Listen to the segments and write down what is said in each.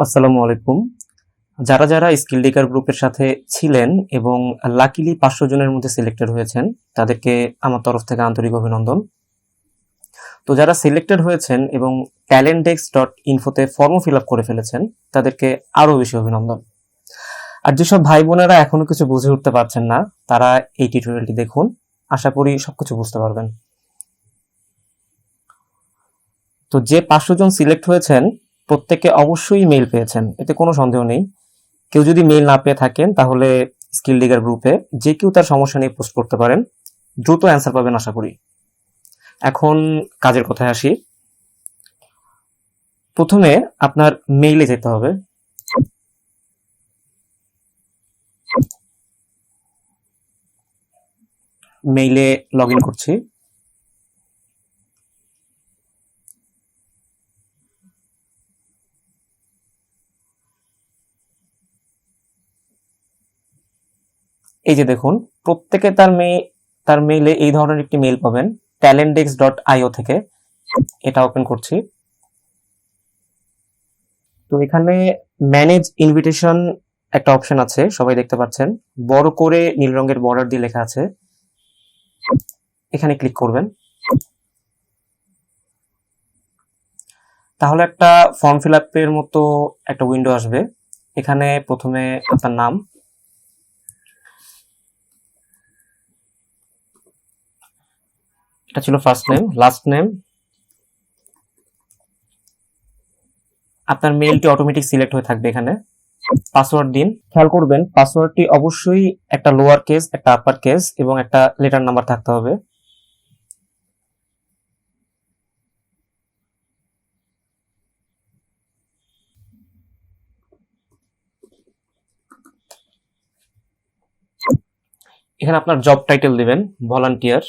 আসসালামু আলাইকুম। যারা যারা স্কিল ডিগার গ্রুপের সাথে ছিলেন এবং লাকিলি 500 জনের মধ্যে সিলেক্টেড হয়েছেন, তাদেরকে আমার তরফ থেকে আন্তরিক অভিনন্দন। তো যারা সিলেক্টেড হয়েছেন এবং talentdex.info-তে ফর্মও ফিল আপ করে ফেলেছেন, তাদেরকে আরো বেশি অভিনন্দন। আর যেসব ভাই বোনেরা এখনো কিছু বুঝে উঠতে পারছেন না, তারা এই টিউটোরিয়ালটি দেখুন, আশা করি সবকিছু বুঝতে পারবেন। তো যে 500 জন সিলেক্ট হয়েছেন, প্রত্যেকে অবশ্যই মেইল পেয়েছেন, এতে কোনো সন্দেহ নেই। কেউ যদি মেইল না পেয়ে থাকেন, তাহলে স্কিল ডিগার গ্রুপে যে কেউ তার সমস্যা নিয়ে পোস্ট করতে পারেন, দ্রুত অ্যান্সার পাবেন আশা করি। এখন কাজের কথায় আসি। প্রথমে আপনার মেইলে যেতে হবে। মেইলে লগ ইন করছি। এই যে দেখুন, প্রত্যেকে তার মেইলে এই ধরনের একটি মেইল পাবেন talentdex.io থেকে। এটা ওপেন করছি। তো এখানে ম্যানেজ ইনভিটেশন একটা অপশন আছে, সবাই দেখতে পাচ্ছেন, বড় করে নীল রঙের বর্ডার দিয়ে লেখা আছে। এখানে ক্লিক করবেন। তাহলে একটা ফর্ম ফিল আপের মতো একটা উইন্ডো আসবে। এখানে প্রথমে আপনার নাম, এটা ছিল ফার্স্ট নেম, লাস্ট নেম, আপনার মেইলটি অটোমেটিক সিলেক্ট হয়ে থাকবে। এখানে পাসওয়ার্ড দিন। খেয়াল করবেন পাসওয়ার্ডটি অবশ্যই একটা লোয়ার কেস, একটা আপার কেস এবং একটা লেটার নাম্বার থাকতে হবে। এখানে আপনার জব টাইটেল দিবেন ভলান্টিয়ার,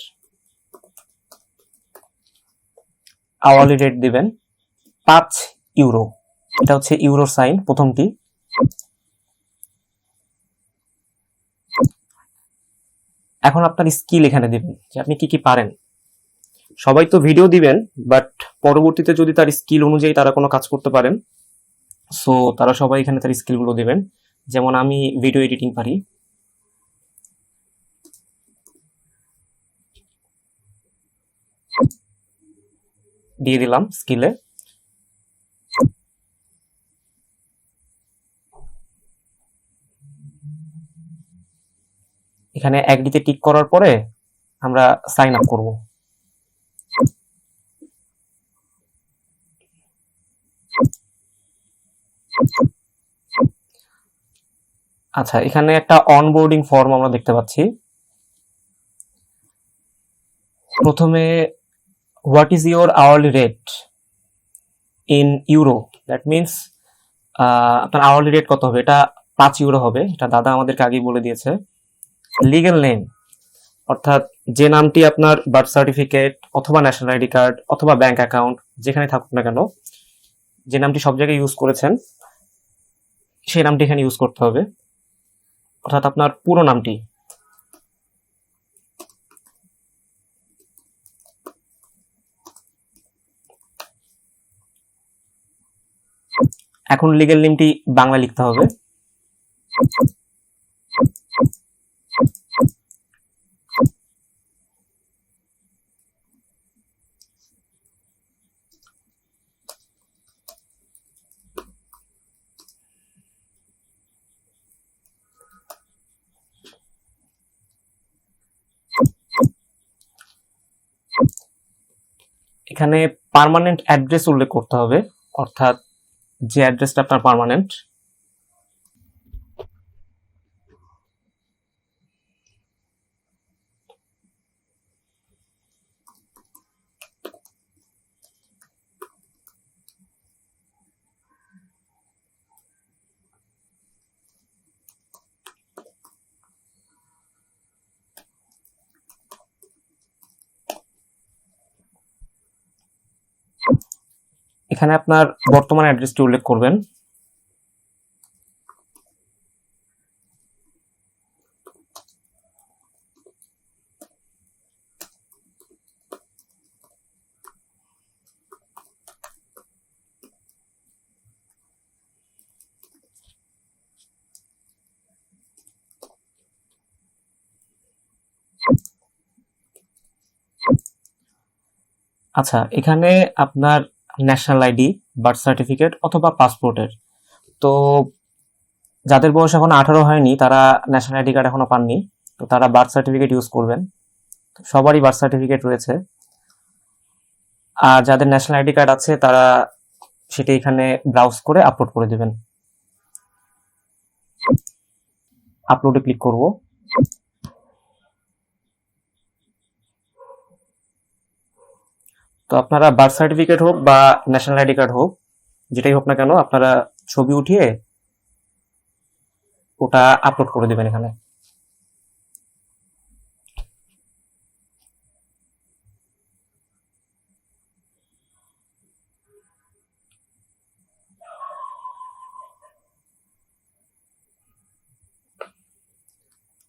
আওয়ারলি রেট দিবেন 5 ইউরো, এটা হচ্ছে ইউরো সাইন প্রথমটি। এখন আপনার স্কিল এখানে দিবেন, যে আপনি কি কি পারেন। সবাই তো ভিডিও দিবেন, বাট পরবর্তীতে যদি তার স্কিল অনুযায়ী তারা কোনো কাজ করতে পারেন, সো তারা সবাই এখানে তার স্কিলগুলো দিবেন। যেমন আমি ভিডিও এডিটিং পারি, দিয়ে দিলাম স্কিলে। এখানে অ্যাগ্রিতে টিক করার পরে আমরা সাইন আপ করব। আচ্ছা, এখানে একটা অনবোর্ডিং ফর্ম আমরা দেখতে পাচ্ছি। প্রথমে what is your hourly rate in euro, that means আপনার আওয়ারলি রেট কত হবে। এটা 5 ইউরো হবে, এটা দাদা আমাদেরকে আগেই বলে দিয়েছে। লিগ্যাল নেম, অর্থাৎ যে নামটি আপনার বার্থ সার্টিফিকেট অথবা ন্যাশনাল আইডি কার্ড অথবা ব্যাংক অ্যাকাউন্ট যেখানে থাকুক না কেন, যে নামটি সব জায়গায় ইউজ করেছেন সেই নামটি এখানে ইউজ করতে হবে, অর্থাৎ আপনার পুরো নামটি। এখন লিগ্যাল নেমটি বাংলা লিখতে হবে। এখানে পার্মানেন্ট অ্যাড্রেস উল্লেখ করতে হবে, অর্থাৎ যে অ্যাড্রেসটা আপনার পার্মানেন্ট। এখানে আপনার বর্তমান অ্যাড্রেসটি উল্লেখ করবেন। আচ্ছা, এখানে আপনার ন্যাশনাল আইডি, বার্থ সার্টিফিকেট অথবা পাসপোর্টের, তো যাদের বয়স এখনো 18 হয়নি তারা ন্যাশনাল আইডি কার্ড এখনো পাননি, তো তারা বার্থ সার্টিফিকেট ইউজ করবেন। সবারই বার্থ সার্টিফিকেট রয়েছে। আর যাদের ন্যাশনাল আইডি কার্ড আছে তারা সেটা এখানে ব্রাউজ করে আপলোড করে দেবেন। আপলোডে ক্লিক করব। তো আপনারা বার্থ সার্টিফিকেট হোক বা ন্যাশনাল আইডি কার্ড হোক, যেটাই হোক না কেন, আপনারা ছবি উঠিয়ে ওটা আপলোড করে দেবেন এখানে।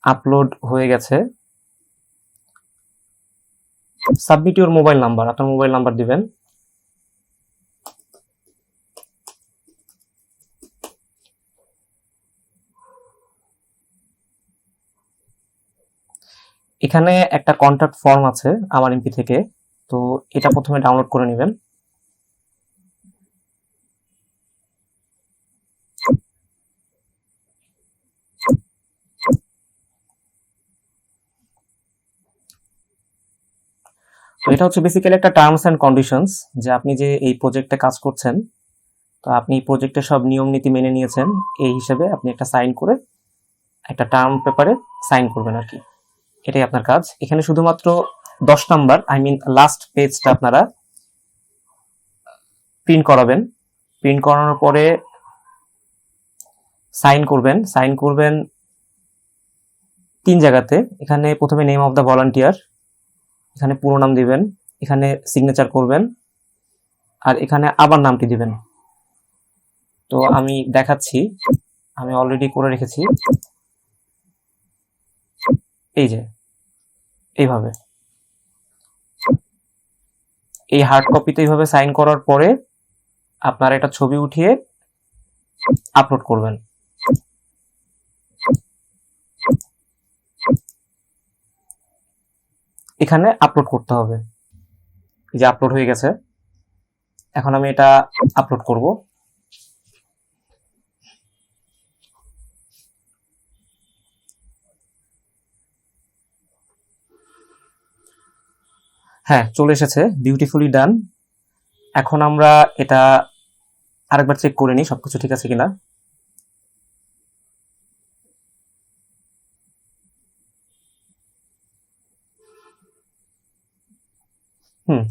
আপলোড হয়ে গেছে। সাবমিট ইউর মোবাইল নাম্বার, আপনার মোবাইল নাম্বার দিবেন। এখানে একটা কন্ট্যাক্ট ফর্ম আছে আমার এমপি থেকে, তো এটা প্রথমে ডাউনলোড করে নেবেন। তো এটা হচ্ছে বেসিক্যালি একটা টার্মস অ্যান্ড কন্ডিশনস, যে আপনি যে এই প্রজেক্টে কাজ করছেন, তো আপনি এই প্রজেক্টের সব নিয়ম নীতি মেনে নিয়েছেন, এই হিসেবে আপনি একটা সাইন করে একটা টার্ম পেপারে সাইন করবেন আর কি। এটাই আপনার কাজ। এখানে শুধুমাত্র 10 নাম্বার, আই মিন লাস্ট পেজটা আপনারা প্রিন্ট করাবেন। প্রিন্ট করানোর পরে সাইন করবেন। সাইন করবেন 3 জায়গাতে। এখানে প্রথমে নেম অফ দ্য ভলান্টিয়ার, এখানে পুরো নাম দিবেন, এখানে সিগনেচার করবেন, আর এখানে আবার নামটি দিবেন। তো আমি দেখাচ্ছি, আমি অলরেডি করে রেখেছি। এই যে এইভাবে, এই হার্ড কপিতে এইভাবে সাইন করার পরে আপনারা একটা ছবি উঠিয়ে আপলোড করবেন। এখানে আপলোড করতে হবে। এই যে আপলোড হয়ে গেছে। এখন আমি এটা আপলোড করব। হ্যাঁ, চলে এসেছে, বিউটিফুলি ডান। এখন আমরা এটা আরেকবার চেক করে নিই সবকিছু ঠিক আছে কিনা।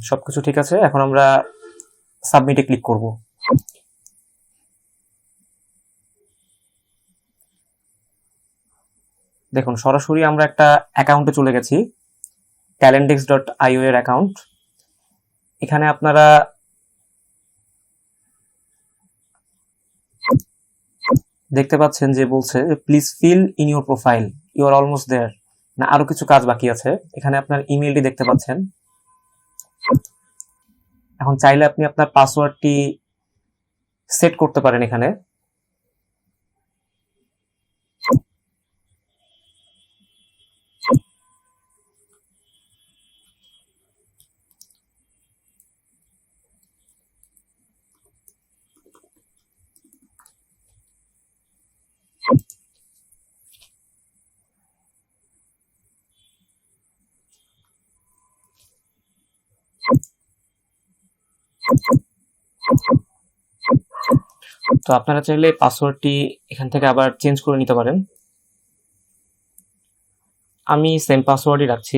সবকিছু ঠিক আছে। এখন আমরা সাবমিটে ক্লিক করব। দেখুন, সরাসরি আমরা একটা অ্যাকাউন্টে চলে গেছি, talentex.io এর অ্যাকাউন্ট। এখানে আপনারা দেখতে পাচ্ছেন যে বলছে please fill in your profile, you are almost there. না, আরো কিছু কাজ বাকি আছে। এখানে আপনার ইমেলটি দেখতে পাচ্ছেন। এখন চাইলে আপনি আপনার পাসওয়ার্ডটি সেট করতে পারেন এখানে। তো আপনারা চাইলে পাসওয়ার্ডটি এখান থেকে আবার চেঞ্জ করে নিতে পারেন। আমি সেম পাসওয়ার্ডই রাখছি।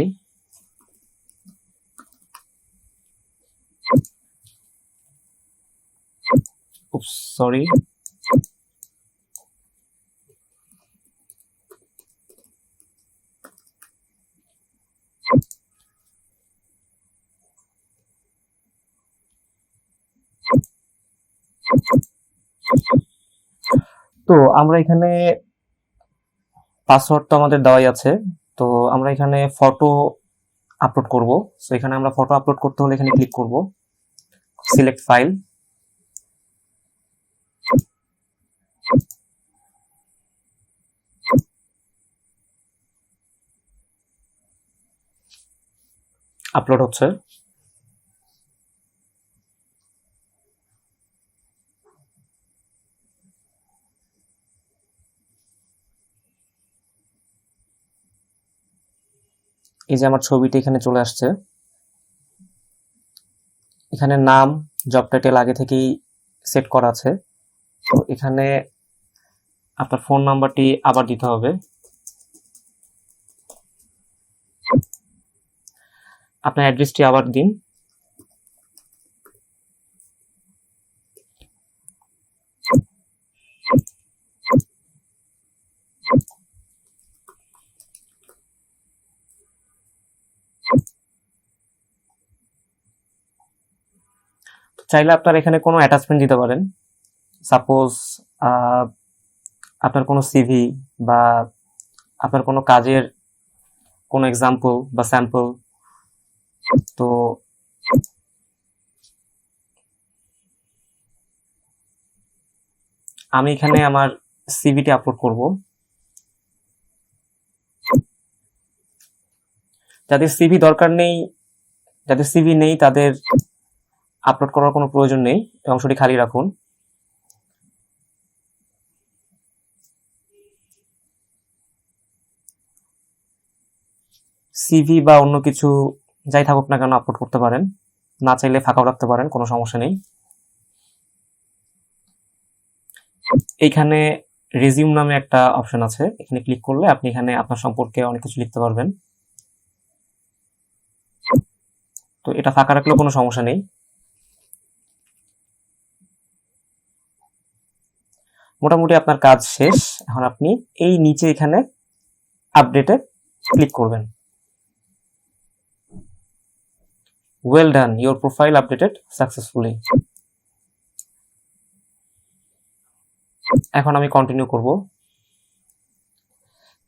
সরি। তো আমরা এখানে পাসওয়ার্ড তো আমাদের দেওয়াই আছে, তো আমরা এখানে ফটো আপলোড করব। সো এখানে আমরা ফটো আপলোড করতে হলে এখানে ক্লিক করব, সিলেক্ট ফাইল। আপলোড হচ্ছে। এই যে আমার ছবিটি এখানে চলে আসছে। এখানে নাম, জব টাইটেল আগে থেকেই সেট করা আছে। তো এখানে আপনার ফোন নাম্বারটি আবার দিতে হবে। আপনার অ্যাড্রেসটি আবার দিন। চাইলে আপনার এখানে কোনো অ্যাটাচমেন্ট দিতে পারেন। সাপোজ আপনার কোনো সিভি বা আপনার কোনো কাজের কোনো এক্সাম্পল বা স্যাম্পল। তো আমি এখানে আমার সিভিটি আপলোড করব। যাদের সিভি দরকার নেই, যাদের সিভি নেই তাদের আপলোড করার কোনো প্রয়োজন নেই, অংশটি খালি রাখুন। সিভি বা অন্য কিছু যাই থাকুক না কেন আপলোড করতে পারেন, না চাইলে ফাঁকাও রাখতে পারেন, কোনো সমস্যা নেই। এইখানে রেজিউম নামে একটা অপশন আছে, এখানে ক্লিক করলে আপনি এখানে আপনার সম্পর্কে অনেক কিছু লিখতে পারবেন। তো এটা ফাঁকা রাখলেও কোনো সমস্যা নেই। মোটামুটি আপনার কাজ শেষ। এখন আপনি এই নিচে এখানে আপডেটে ক্লিক করবেন। Well done, your profile updated successfully. এখন আমি কন্টিনিউ করব।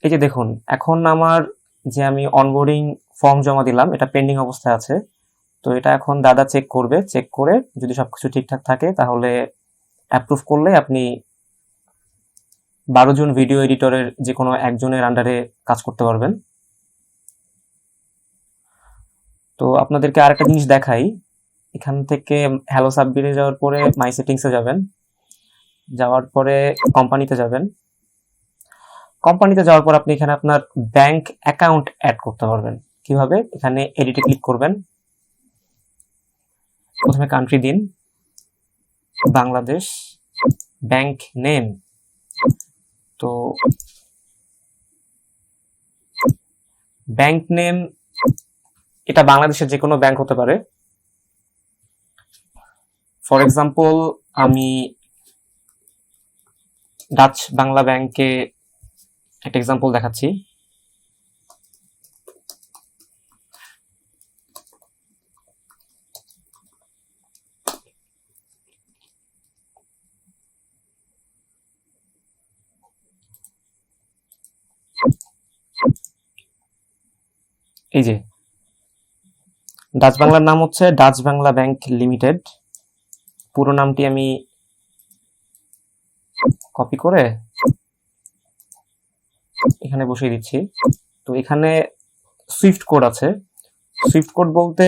এই যে দেখুন, এখন আমার যে আমি অনবোর্ডিং ফর্ম জমা দিলাম এটা পেন্ডিং অবস্থায় আছে। তো এটা এখন দাদা চেক করবে, চেক করে যদি সবকিছু ঠিকঠাক থাকে তাহলে অ্যাপ্রুভ করলে আপনি 12 জন ভিডিও এডিটরের যে কোনো একজনের আন্ডারে কাজ করতে পারবেন। তো আপনাদেরকে আরেকটা জিনিস দেখাই। এখান থেকে হ্যালো সাবমিটে যাওয়ার পরে মাই সেটিংসে যাবেন, যাওয়ার পরে কোম্পানিতে যাবেন। কোম্পানিতে যাওয়ার পর আপনি এখানে আপনার ব্যাংক অ্যাকাউন্ট অ্যাড করতে পারবেন। কিভাবে? এখানে এডিটে ক্লিক করবেন, প্রথমে কান্ট্রি দিন বাংলাদেশ, ব্যাংক নেম, তো ব্যাংক নেম এটা বাংলাদেশের যে কোনো ব্যাংক হতে পারে। ফর এক্সাম্পল আমি ডাচ বাংলা ব্যাংকে একটা এক্সাম্পল দেখাচ্ছি। এই যে ডাচ বাংলার নাম হচ্ছে ডাচ বাংলা ব্যাংক লিমিটেড। পুরো নামটি আমি কপি করে এখানে বসিয়ে দিচ্ছি। তো এখানে সুইফট কোড আছে। সুইফট কোড বলতে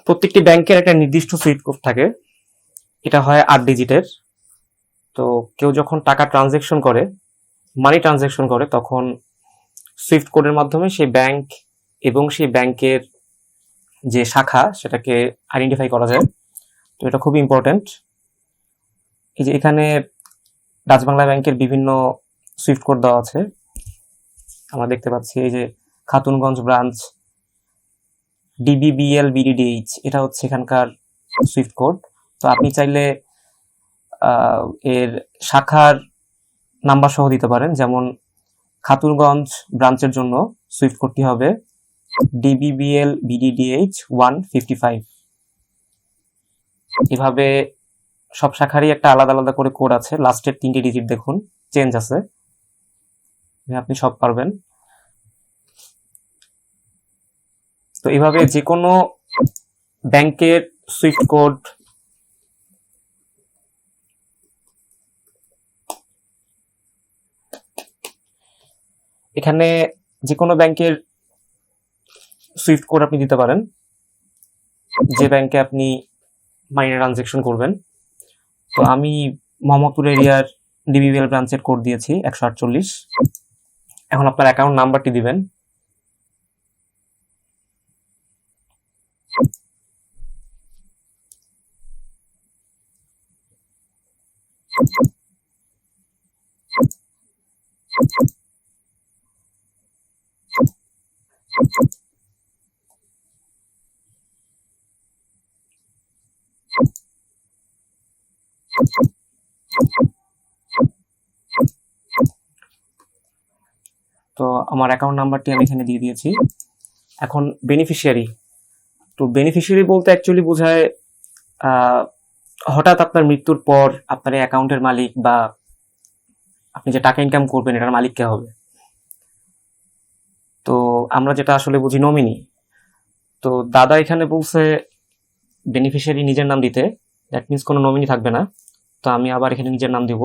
প্রত্যেকটি ব্যাংকের একটা নির্দিষ্ট সুইফট কোড থাকে, এটা হয় 8 ডিজিটের। তো কেউ যখন টাকা ট্রানজেকশন করে, মানি ট্রানজেকশন করে, তখন সুইফট কোডের মাধ্যমে সেই ব্যাংক এবং সেই ব্যাংকের যে শাখা সেটাকে আইডেন্টিফাই করা যায়। তো এটা খুবই ইম্পর্টেন্ট। এই যে এখানে ডাচ বাংলা ব্যাংকের বিভিন্ন সুইফট কোড দেওয়া আছে, আমরা দেখতে পাচ্ছি। এই যে খাতুনগঞ্জ ব্রাঞ্চ DBBL BDDH, এটা হচ্ছে এখানকার সুইফট কোড। তো আপনি চাইলে এর শাখার নাম্বার সহ দিতে পারেন। যেমন খাতুনগঞ্জ ব্রাঞ্চের জন্য সুইফট কোডটি হবে DBBL BDDH 155। এভাবে সব শাখারই একটা আলাদা আলাদা করে কোড আছে, লাস্টের 3টে ডিজিট দেখুন চেঞ্জ আছে, আপনি সব পারবেন। তো এইভাবে যে কোনো ব্যাংকের সুইফট কোড, এখানে যে কোনো ব্যাংকের সুইফট কোড আপনি দিতে পারেন, যে ব্যাংকে আপনি মানি ট্রানজেকশন করবেন। তো আমি মোহাম্মদপুর এরিয়ার DBBL ব্রাঞ্চের কোড দিয়েছি 148। এখন আপনার অ্যাকাউন্ট নাম্বারটি দিবেন, তো আমার অ্যাকাউন্ট নাম্বারটি আমি এখানে দিয়ে দিয়েছি। এখন বেনিফিশিয়ারি, তো বেনিফিশিয়ারি বলতে অ্যাকচুয়ালি বোঝায় হঠাৎ আপনার মৃত্যুর পর আপনার এই অ্যাকাউন্টের মালিক বা আপনি যে টাকা ইনকাম করবেন এটার মালিক কে হবে। তো আমরা যেটা আসলে বুঝি নমিনি। তো দাদা এখানে বলছে বেনিফিশিয়ারি নিজের নাম দিতে, দ্যাট মিনস কোনো নমিনি থাকবে না। তো আমি আবার এখানে নিজের নাম দিব।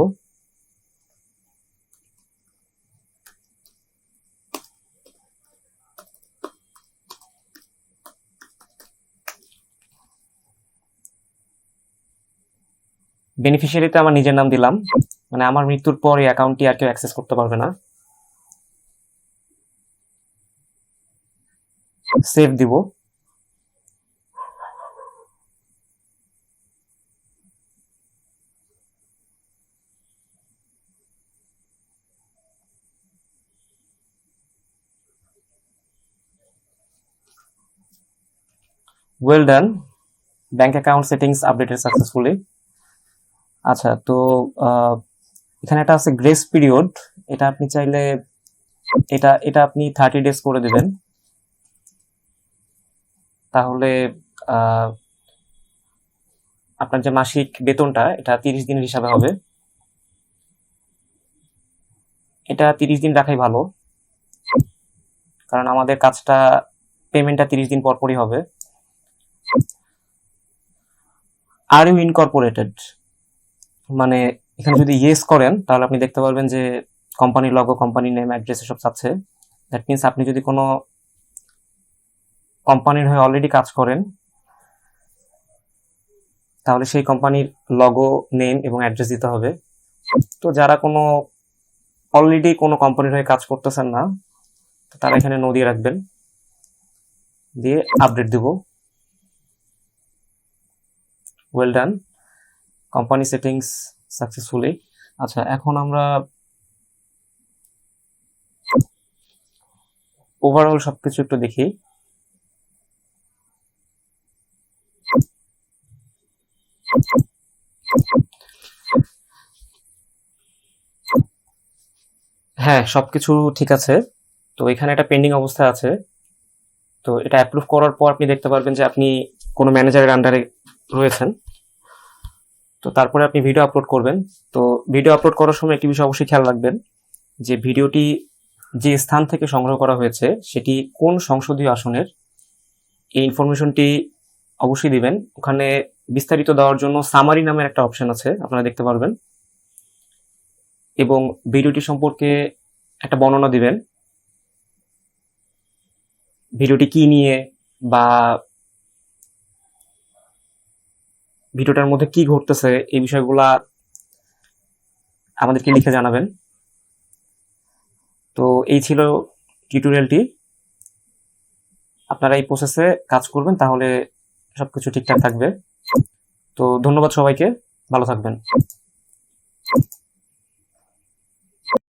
বেনিফিশিয়ারিতে আমার নিজের নাম দিলাম, মানে আমার মৃত্যুর পর এই অ্যাকাউন্টটি আর কেউ অ্যাক্সেস করতে পারবে না। সেভ দিব। Well done, bank account settings updated successfully. আচ্ছা, তো এখানে একটা আছে গ্রেস পিরিয়ড, এটা আপনি চাইলে এটা এটা আপনি 30 ডেজ করে দেবেন, তাহলে আপনার যে মাসিক বেতনটা এটা 30 দিনের হিসাবে হবে। এটা 30 দিন রাখাই ভালো, কারণ আমাদের কাজটা পেমেন্টটা 30 দিন পর পরই হবে। আর ইউ ইনকর্পোরেটেড, মানে এখানে যদি ইয়েস করেন তাহলে আপনি দেখতে পারবেন যে কোম্পানির লগো, কোম্পানি নেম, অ্যাড্রেস এসব আছে। দ্যাট মিনস আপনি যদি কোনো কোম্পানির হয়ে অলরেডি কাজ করেন তাহলে সেই কোম্পানির লগো, নেম এবং অ্যাড্রেস দিতে হবে। তো যারা অলরেডি কোনো কোম্পানির হয়ে কাজ করতেছেন না তারা এখানে নো দিয়ে রাখবেন, দিয়ে আপডেট দিব। Well done, company settings successfully. আচ্ছা, এখন আমরা ওভারঅল সবকিছু একটু দেখি। হ্যাঁ, সবকিছু ঠিক আছে। তো এখানে একটা পেন্ডিং অবস্থা আছে, তো এটা অ্যাপ্রুভ করার পর আপনি দেখতে পারবেন যে আপনি কোনো ম্যানেজারের আন্ডারে রয়েছেন। তো তারপরে আপনি ভিডিও আপলোড করবেন। তো ভিডিও আপলোড করার সময় একটি বিষয় অবশ্যই খেয়াল রাখবেন যে ভিডিওটি যে স্থান থেকে সংগ্রহ করা হয়েছে সেটি কোন সংসদীয় আসনের, এই ইনফরমেশনটি অবশ্যই দিবেন। ওখানে বিস্তারিত দেওয়ার জন্য সামারি নামের একটা অপশন আছে, আপনারা দেখতে পারবেন, এবং ভিডিওটি সম্পর্কে একটা বর্ণনা দিবেন, ভিডিওটি কি নিয়ে বা ভিডিওটার মধ্যে কি ঘটতেছে এই বিষয়গুলা আমাদেরকে লিখে জানাবেন। তো এই ছিল টিউটোরিয়ালটি। আপনারা এই প্রসেসে কাজ করবেন তাহলে সবকিছু ঠিকঠাক থাকবে। তো ধন্যবাদ সবাইকে, ভালো থাকবেন।